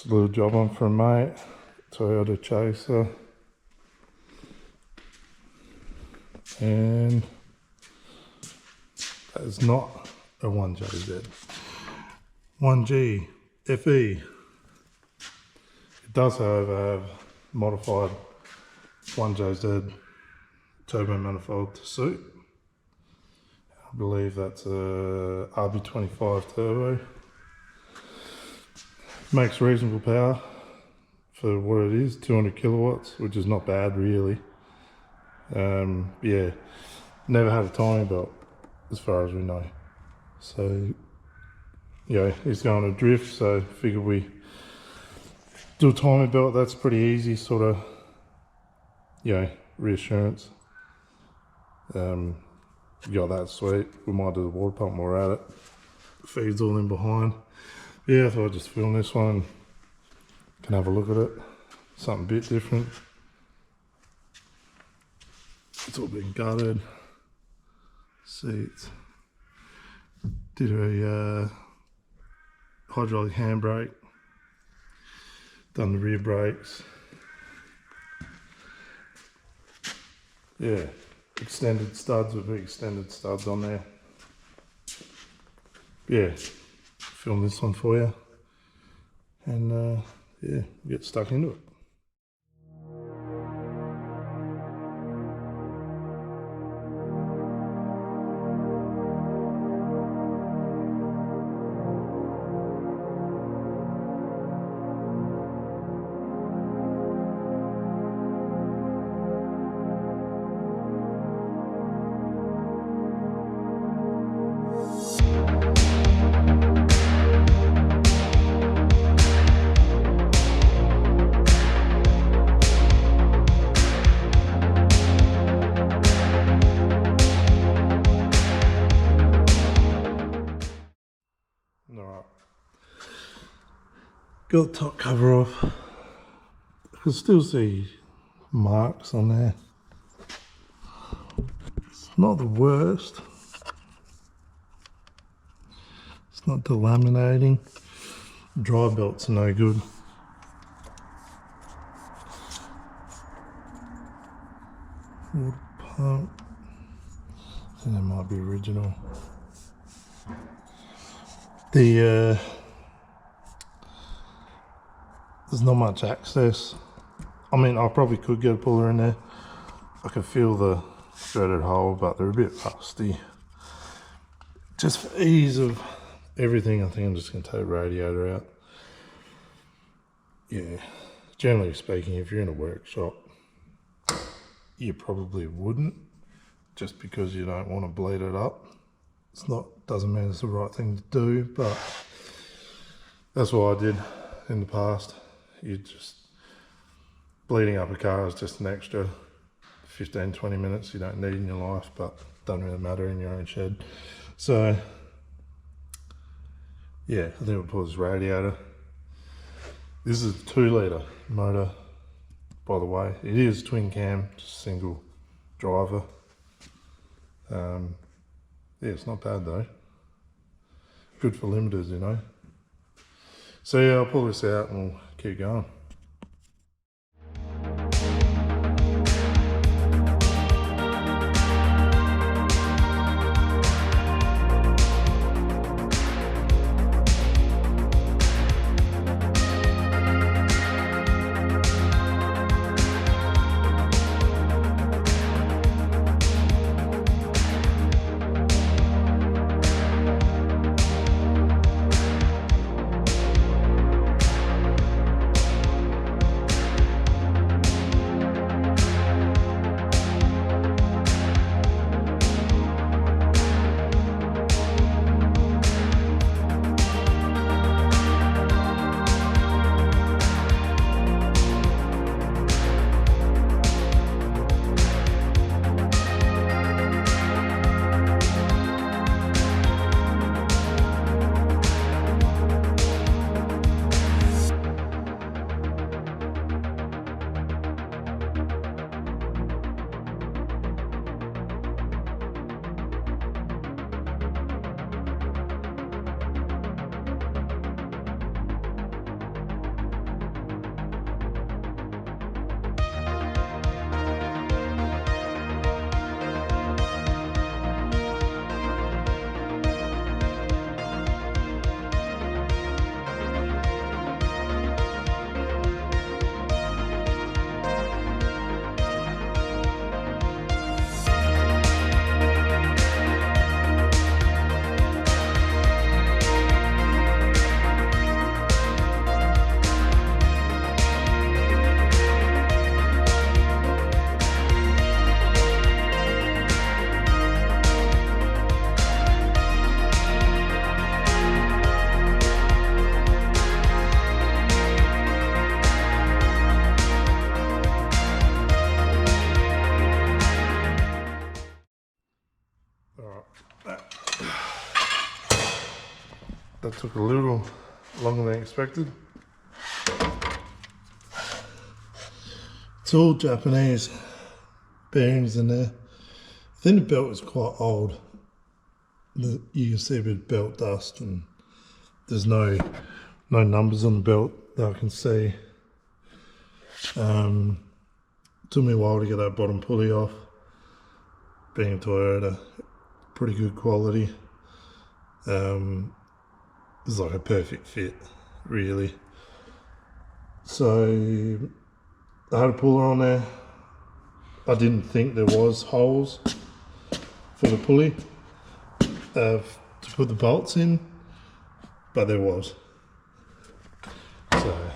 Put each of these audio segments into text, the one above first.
Just a little job on for a mate, Toyota Chaser. And that is not a 1JZ. 1G FE. It does, however, have modified 1JZ turbo manifold to suit. I believe that's a RB25 turbo. Makes reasonable power for what it is, 200 kilowatts, which is not bad really. Yeah, never had a timing belt as far as we know. So, yeah, he's going to drift, so figured we do a timing belt. That's pretty easy, sort of, you know, reassurance. Got that sweet. We might do the water pump more at it. Feeds all in behind. Yeah, I thought I'd just film this one and can have a look at it. Something a bit different. It's all been gutted. Seats. Did a hydraulic handbrake. Done the rear brakes. Yeah, extended studs with big extended studs on there. Yeah, film this one for you. And yeah, get stuck into it. Alright, got the top cover off. I can still see marks on there. It's not the worst. It's not delaminating. Dry belts are no good. Water pump. I think that might be original. There's not much access. I mean, I probably could get a puller in there. I can feel the threaded hole, but they're a bit rusty. Just for ease of everything, I think I'm just going to take the radiator out. Yeah, generally speaking, if you're in a workshop, you probably wouldn't, just because you don't want to bleed it up. It's not, doesn't mean it's the right thing to do, but that's what I did in the past. You just, bleeding up a car is just an extra 15-20 minutes you don't need in your life, but doesn't really matter in your own shed. So yeah, I think we'll pull this radiator. This is a 2-litre motor, by the way. It is twin cam, just single driver. Yeah, it's not bad though. Good for limiters, you know. So yeah, I'll pull this out and we'll keep going. Took a little longer than expected. It's all Japanese bearings in there. I think the belt is quite old. You can see a bit of belt dust, and there's no numbers on the belt that I can see. Took me a while to get that bottom pulley off. Being a Toyota, pretty good quality. It's like a perfect fit, really. So I had a puller on there. I didn't think there was holes for the pulley to put the bolts in, but there was. So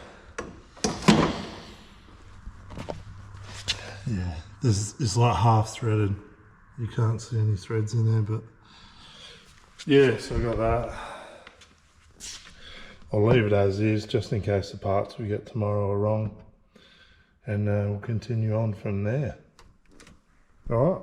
yeah, it's like half threaded. You can't see any threads in there, but yeah, so I got that. I'll leave it as is, just in case the parts we get tomorrow are wrong, and we'll continue on from there. All right.